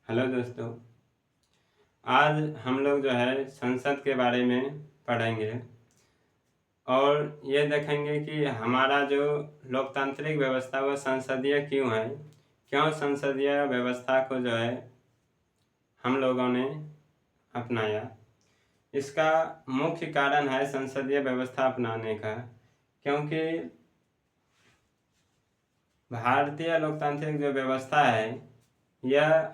Hello दोस्तों। आज हम लोग जो है संसद के बारे में पढ़ेंगे और ये देखेंगे कि हमारा जो लोकतांत्रिक व्यवस्था वो संसदीय क्यों है, क्यों संसदीय व्यवस्था को जो है हम लोगों ने अपनाया। इसका मुख्य कारण है संसदीय व्यवस्था अपनाने का, क्योंकि भारतीय लोकतांत्रिक जो व्यवस्था है यह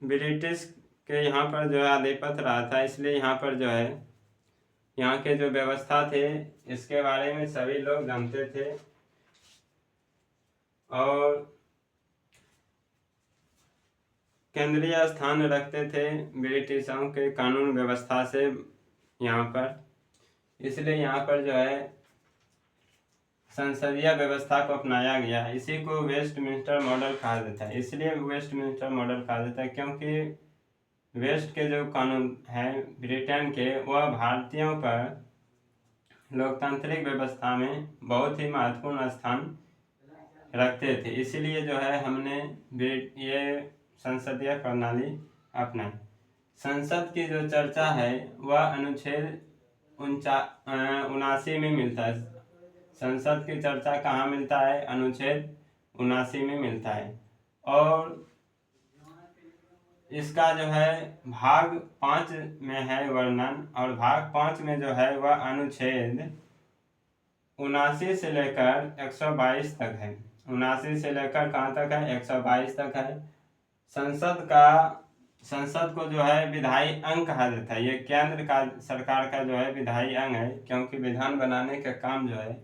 ब्रिटिश के यहाँ पर जो है आधिपत्य रहा था, इसलिए यहाँ पर जो है यहाँ के जो व्यवस्था थे इसके बारे में सभी लोग जानते थे और केंद्रीय स्थान रखते थे ब्रिटिशों के कानून व्यवस्था से यहाँ पर। इसलिए यहाँ पर जो है संसदीय व्यवस्था को अपनाया गया। इसी को वेस्टमिंस्टर मॉडल कहा जाता है। इसलिए वेस्टमिंस्टर मॉडल कहा जाता है क्योंकि वेस्ट के जो कानून हैं ब्रिटेन के, वह भारतीयों पर लोकतांत्रिक व्यवस्था में बहुत ही महत्वपूर्ण स्थान रखते थे। इसीलिए जो है हमने ये संसदीय प्रणाली अपनाई। संसद की जो चर्चा है वह अनुच्छेद 79 में मिलता है। संसद की चर्चा कहाँ मिलता है? अनुच्छेद 79 में मिलता है। और इसका जो है भाग 5 में है वर्णन, और भाग 5 में जो है वह अनुच्छेद 79 से लेकर 122 तक है। 79 से लेकर कहाँ तक है? 122 तक है। संसद को जो है विधायी अंग कहा जाता है। ये केंद्र का सरकार का जो है विधायी अंग है, क्योंकि विधान बनाने का काम जो है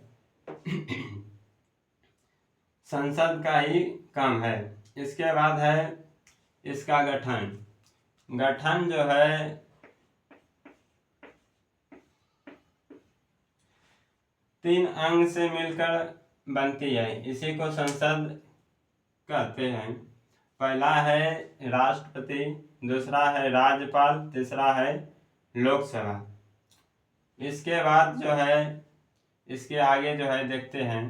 संसद का ही काम है। इसके बाद है इसका गठन। गठन जो है 3 अंग से मिलकर बनती है। इसी को संसद कहते हैं। पहला है राष्ट्रपति, दूसरा है राज्यपाल, तीसरा है लोकसभा। इसके बाद जो है इसके आगे जो है देखते हैं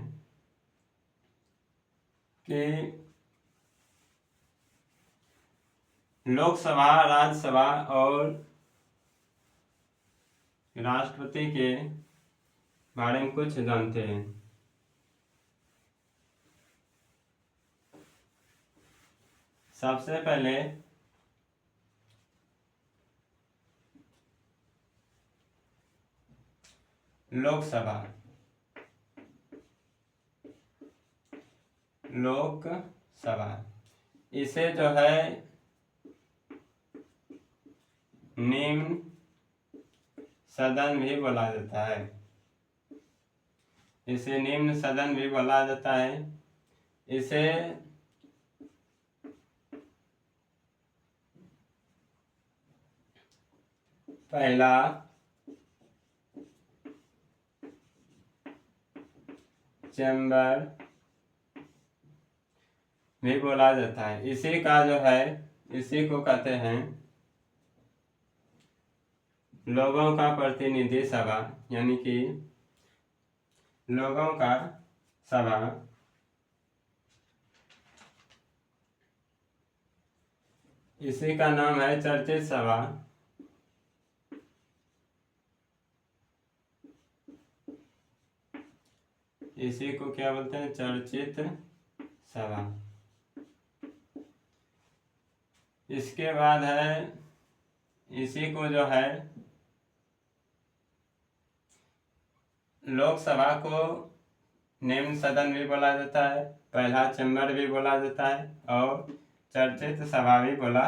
कि लोकसभा, राज्यसभा और राष्ट्रपति के बारे में कुछ जानते हैं। सबसे पहले लोकसभा। लोकसभा इसे जो है निम्न सदन भी बोला जाता है। इसे निम्न सदन भी बोला जाता है। इसे पहला चैम्बर भी बोला जाता है। इसी का जो है इसी को कहते हैं लोगों का प्रतिनिधि सभा, यानी कि लोगों का सभा। इसी का नाम है चर्चित सभा। इसी को क्या बोलते हैं? चर्चित सभा। इसके बाद है इसी को जो है लोकसभा को निम्न सदन भी बोला जाता है, पहला चैम्बर भी बोला जाता है और चर्चित सभा भी बोला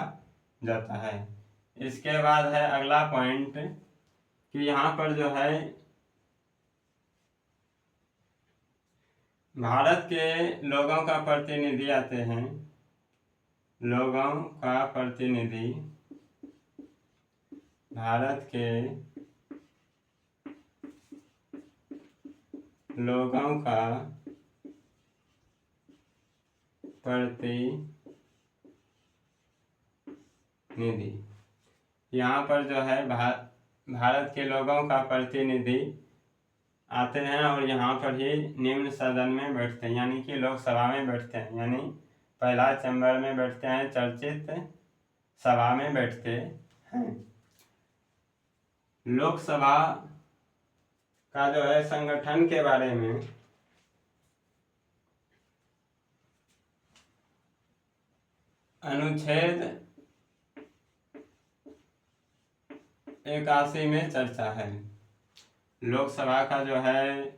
जाता है। इसके बाद है अगला पॉइंट कि यहाँ पर जो है भारत के लोगों का प्रतिनिधि आते हैं। लोगों का प्रतिनिधि भारत के लोगों का प्रतिनिधि। यहाँ पर जो है भारत के लोगों का प्रतिनिधि आते हैं और यहाँ पर ही निम्न सदन में बैठते हैं, यानी कि लोकसभा में बैठते हैं, यानी पहला चैम्बर में बैठते हैं, चर्चित सभा में बैठते हैं। लोकसभा का जो है संगठन के बारे में अनुच्छेद 81 में चर्चा है। लोकसभा का जो है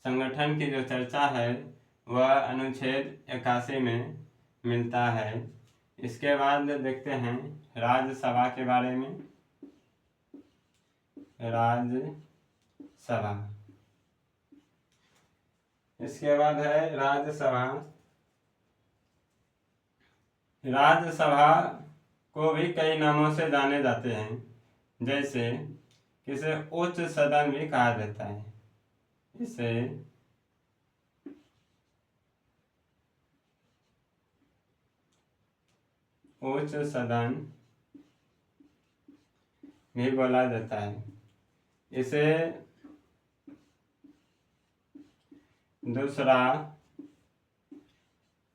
संगठन की जो चर्चा है वह अनुच्छेद 81 में मिलता है। इसके बाद देखते हैं राज्यसभा के बारे में। राज्यसभा, इसके बाद है राज्यसभा। राज्यसभा को भी कई नामों से जाने जाते हैं, जैसे इसे उच्च सदन भी कहा जाता है। इसे उच्च सदन भी बोला जाता है। इसे दूसरा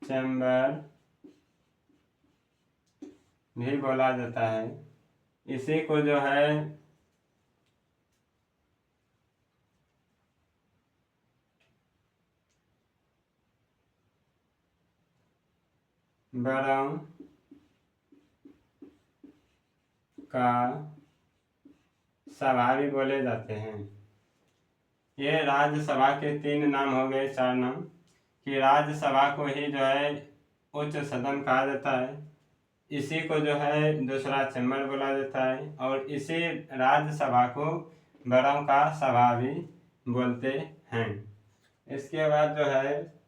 चैम्बर भी बोला जाता है। इसी को जो है बरम का सभा भी बोले जाते हैं। ये राज्यसभा के 3 नाम हो गए, 4 नाम, कि राज्यसभा को ही जो है उच्च सदन कहा जाता है, इसी को जो है दूसरा चैम्बर बोला जाता है, और इसी राज्यसभा को बरम का सभा भी बोलते हैं। इसके बाद जो है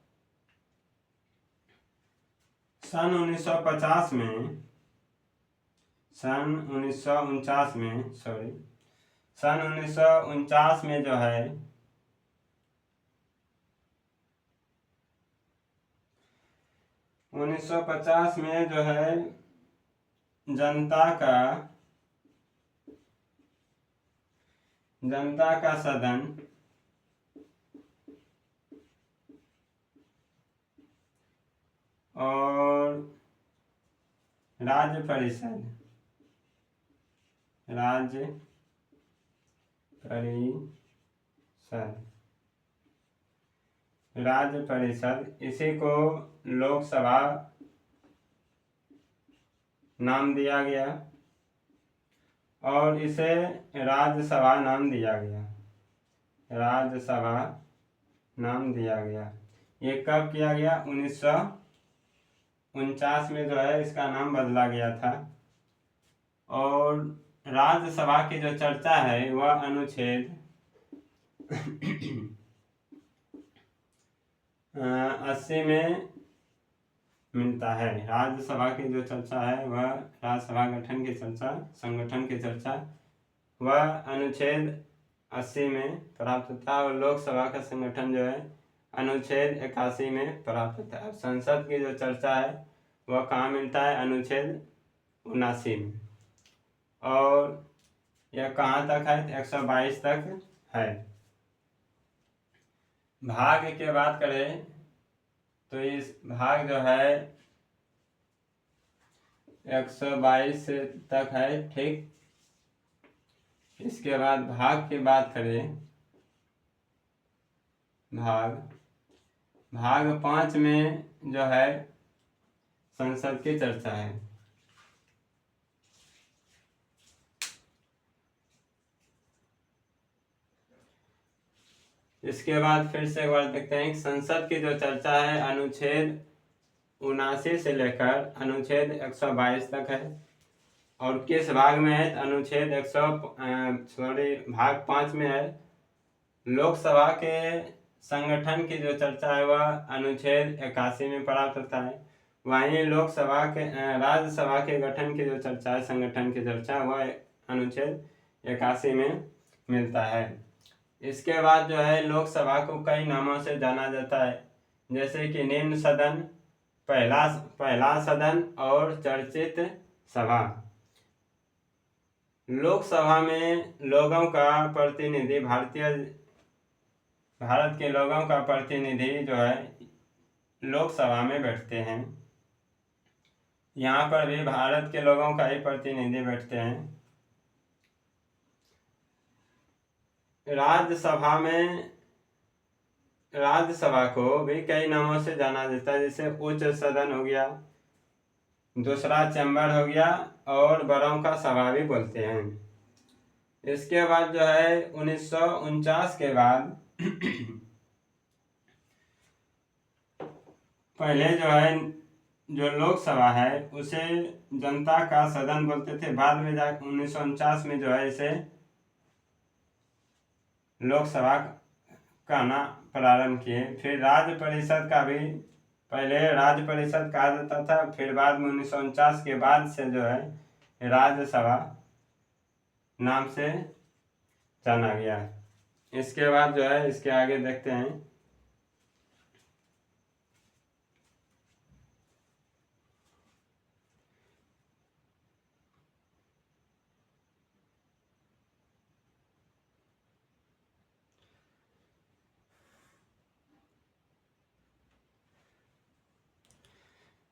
सन 1950 में सन 1949 में जो है जनता का सदन और राज्य परिषद, इसी को लोकसभा नाम दिया गया और इसे राज्यसभा नाम दिया गया। ये कब किया गया? 1949 में जो है इसका नाम बदला गया था। और राज्यसभा की जो चर्चा है वह अनुच्छेद 80 में मिलता है। राज्यसभा की जो चर्चा है वह राज्यसभा संगठन की चर्चा वह अनुच्छेद 80 में प्राप्त होता है, और लोकसभा का संगठन जो है अनुच्छेद 81 में प्राप्त होता है। संसद की जो चर्चा है वह कहाँ मिलता है? अनुच्छेद 79 में। और यह कहाँ तक है? 122 तक है। भाग की बात करें तो इस भाग जो है 122 तक है, ठीक। इसके बाद भाग की बात करें, भाग 5 में जो है संसद की चर्चा है। इसके बाद फिर से एक बार देखते हैं कि संसद की जो चर्चा है अनुच्छेद 79 से लेकर अनुच्छेद 122 तक है। और किस भाग में है? अनुच्छेद भाग 5 में है। लोकसभा के संगठन की जो चर्चा है वह अनुच्छेद 81 में प्राप्त होता है। वहीं राज्यसभा के गठन की जो चर्चा है, संगठन की चर्चा, वह अनुच्छेद 81 में मिलता है। इसके बाद जो है लोकसभा को कई नामों से जाना जाता है, जैसे कि निम्न सदन, पहला सदन और चर्चित सभा। लोकसभा में लोगों का प्रतिनिधि भारतीय भारत के लोगों का प्रतिनिधि जो है लोकसभा में बैठते हैं। यहाँ पर भी भारत के लोगों का ही प्रतिनिधि बैठते हैं। राज्यसभा को भी कई नामों से जाना जाता है, जैसे उच्च सदन हो गया, दूसरा चैम्बर हो गया, और बड़ों का सभा भी बोलते हैं। इसके बाद जो है 1949 के बाद पहले जो है जो लोकसभा है उसे जनता का सदन बोलते थे। बाद में जाकर 1949 में जो है इसे लोकसभा कहना प्रारंभ किए। फिर राज्य परिषद का भी, पहले राज्य परिषद कहा जाता था, फिर बाद में 1949 के बाद से जो है राज्यसभा नाम से जाना गया। इसके बाद जो है इसके आगे देखते हैं।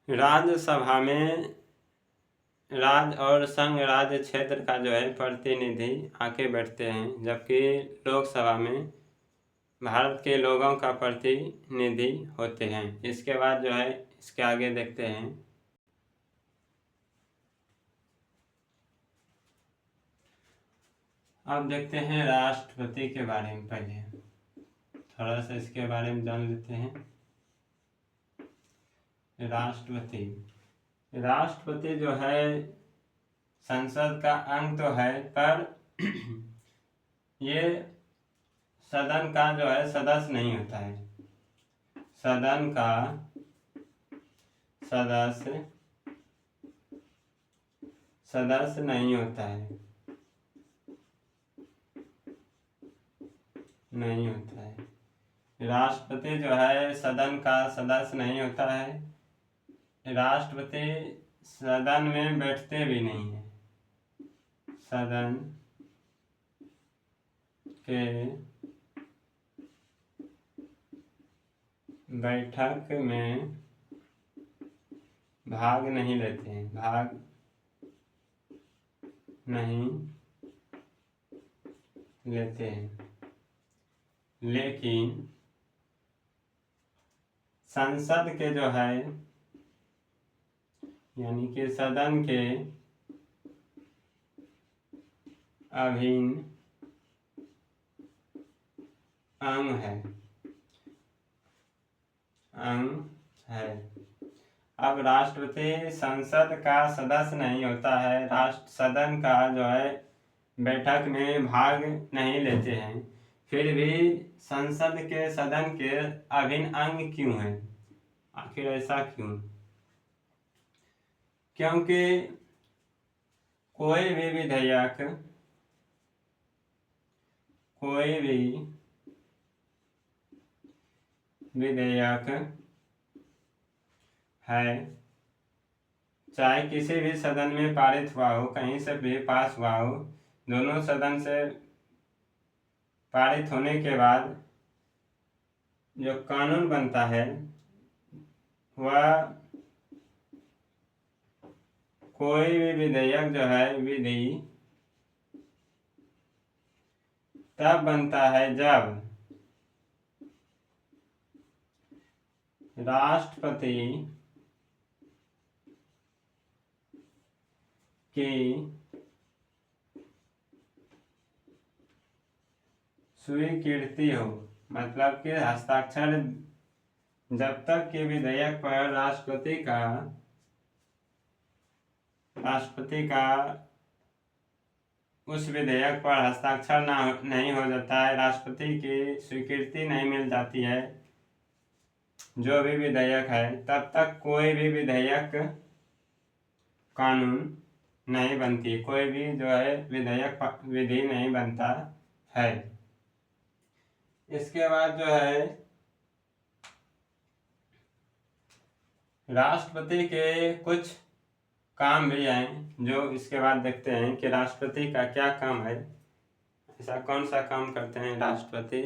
राज्यसभा में राज्य और संघ राज्य क्षेत्र का जो है प्रतिनिधि आके बैठते हैं, जबकि लोकसभा में भारत के लोगों का प्रतिनिधि होते हैं। इसके बाद जो है इसके आगे देखते हैं। अब देखते हैं राष्ट्रपति के बारे में। पहले थोड़ा सा इसके बारे में जान लेते हैं। राष्ट्रपति जो है संसद का अंग तो है, पर ये सदन का जो है सदस्य नहीं होता है। सदन का सदस्य नहीं होता है, राष्ट्रपति जो है सदन का सदस्य नहीं होता है। राष्ट्रपति सदन में बैठते भी नहीं है। सदन के बैठक में भाग नहीं लेते हैं, लेकिन संसद के जो है यानी कि सदन के अभिन्न अंग है। अब राष्ट्रपति संसद का सदस्य नहीं होता है, सदन का जो है बैठक में भाग नहीं लेते हैं, फिर भी संसद के सदन के अभिन्न अंग क्यों है? आखिर ऐसा क्यों? क्योंकि कोई भी विधेयक है, चाहे किसी भी सदन में पारित हुआ हो, कहीं से भी पास हुआ हो, दोनों सदन से पारित होने के बाद जो कानून बनता है वह कोई भी विधेयक जो है विधि तब बनता है जब राष्ट्रपति की स्वीकृति हो। मतलब कि हस्ताक्षर, जब तक कि विधेयक पर राष्ट्रपति का उस विधेयक पर हस्ताक्षर नहीं हो जाता है, राष्ट्रपति की स्वीकृति नहीं मिल जाती है जो भी विधेयक है, तब तक कोई भी विधेयक कानून नहीं बनती, कोई भी जो है विधेयक विधि नहीं बनता है। इसके बाद जो है राष्ट्रपति के कुछ काम भी हैं, जो इसके बाद देखते हैं कि राष्ट्रपति का क्या काम है, ऐसा कौन सा काम करते हैं राष्ट्रपति।